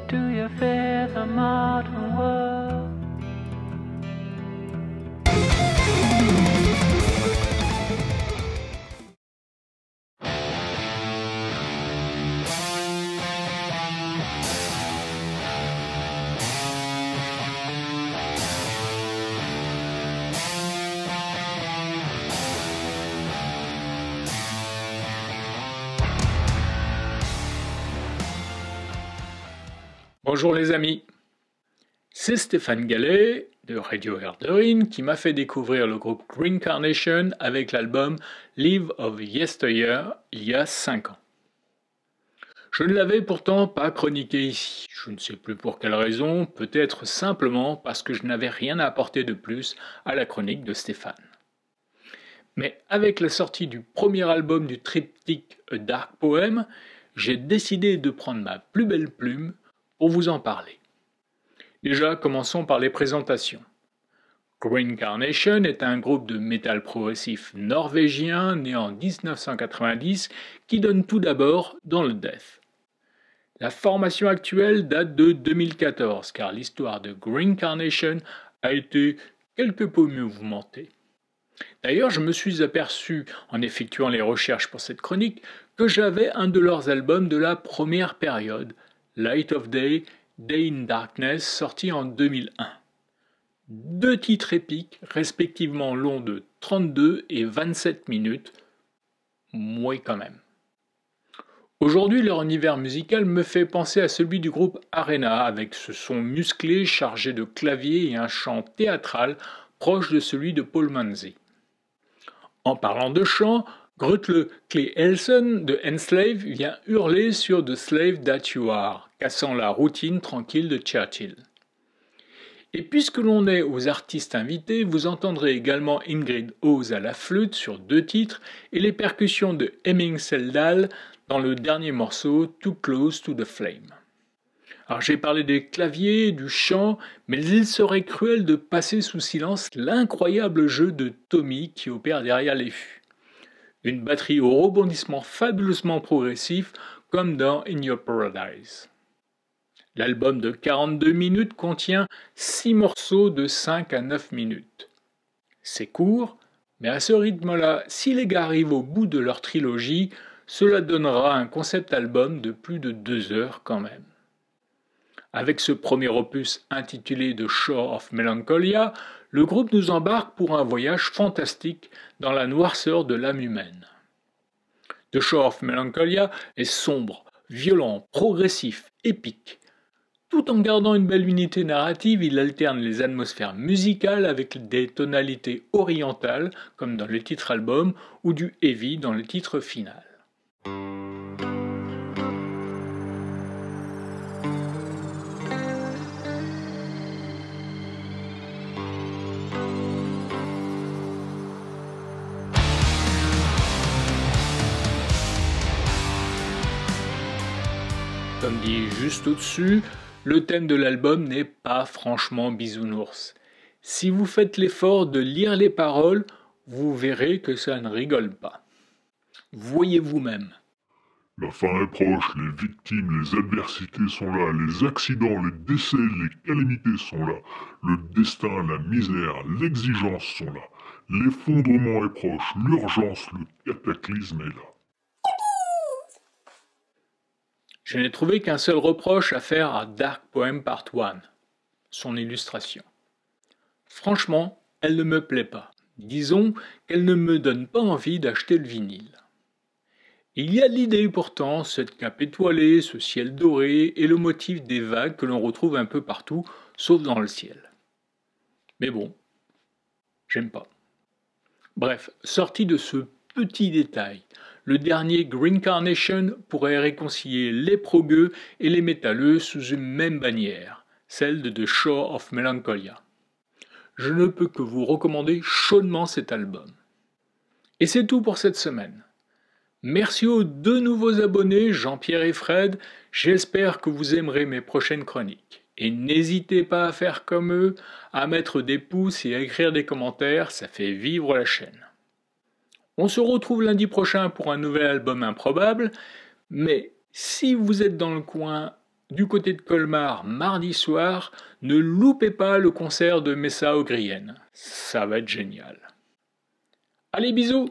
do you fear the modern world? Bonjour les amis, c'est Stéphane Gallet de Radio Herderine qui m'a fait découvrir le groupe Green Carnation avec l'album Live of Yesteryear il y a 5 ans. Je ne l'avais pourtant pas chroniqué ici, je ne sais plus pour quelle raison, peut-être simplement parce que je n'avais rien à apporter de plus à la chronique de Stéphane. Mais avec la sortie du premier album du triptyque A Dark Poem, j'ai décidé de prendre ma plus belle plume pour vous en parler. Déjà, commençons par les présentations. Green Carnation est un groupe de métal progressif norvégien né en 1990 qui donne tout d'abord dans le death. La formation actuelle date de 2014 car l'histoire de Green Carnation a été quelque peu mouvementée. D'ailleurs, je me suis aperçu, en effectuant les recherches pour cette chronique, que j'avais un de leurs albums de la première période, Light of Day, Day in Darkness, sorti en 2001. 2 titres épiques, respectivement longs de 32 et 27 minutes. Oui, quand même. Aujourd'hui, leur univers musical me fait penser à celui du groupe Arena, avec ce son musclé chargé de clavier et un chant théâtral proche de celui de Paul Manzi. En parlant de chant, Grutle Clay Elson de Enslave vient hurler sur The Slave That You Are, cassant la routine tranquille de Churchill. Et puisque l'on est aux artistes invités, vous entendrez également Ingrid Hose à la flûte sur 2 titres et les percussions de Hemming Seldal dans le dernier morceau Too Close to the Flame. Alors j'ai parlé des claviers, du chant, mais il serait cruel de passer sous silence l'incroyable jeu de Tommy qui opère derrière les fûts. Une batterie au rebondissement fabuleusement progressif comme dans In Your Paradise. L'album de 42 minutes contient 6 morceaux de 5 à 9 minutes. C'est court, mais à ce rythme-là, si les gars arrivent au bout de leur trilogie, cela donnera un concept album de plus de 2 heures quand même. Avec ce premier opus intitulé The Shore of Melancholia, le groupe nous embarque pour un voyage fantastique dans la noirceur de l'âme humaine. The Shore of Melancholia est sombre, violent, progressif, épique. Tout en gardant une belle unité narrative, il alterne les atmosphères musicales avec des tonalités orientales, comme dans le titre album, ou du heavy dans le titre final. Comme dit juste au-dessus, le thème de l'album n'est pas franchement bisounours. Si vous faites l'effort de lire les paroles, vous verrez que ça ne rigole pas. Voyez vous-même. La fin est proche, les victimes, les adversités sont là, les accidents, les décès, les calamités sont là, le destin, la misère, l'exigence sont là, l'effondrement est proche, l'urgence, le cataclysme est là. Je n'ai trouvé qu'un seul reproche à faire à Dark Poem Part 1, son illustration. Franchement, elle ne me plaît pas. Disons qu'elle ne me donne pas envie d'acheter le vinyle. Il y a l'idée pourtant, cette cape étoilée, ce ciel doré et le motif des vagues que l'on retrouve un peu partout, sauf dans le ciel. Mais bon, j'aime pas. Bref, sorti de ce petit détail, le dernier Green Carnation pourrait réconcilier les progueux et les métalleux sous une même bannière, celle de The Shore of Melancholia. Je ne peux que vous recommander chaudement cet album. Et c'est tout pour cette semaine. Merci aux 2 nouveaux abonnés, Jean-Pierre et Fred, j'espère que vous aimerez mes prochaines chroniques. Et n'hésitez pas à faire comme eux, à mettre des pouces et à écrire des commentaires, ça fait vivre la chaîne. On se retrouve lundi prochain pour un nouvel album improbable, mais si vous êtes dans le coin du côté de Colmar mardi soir, ne loupez pas le concert de Messa O'Grien. Ça va être génial. Allez, bisous!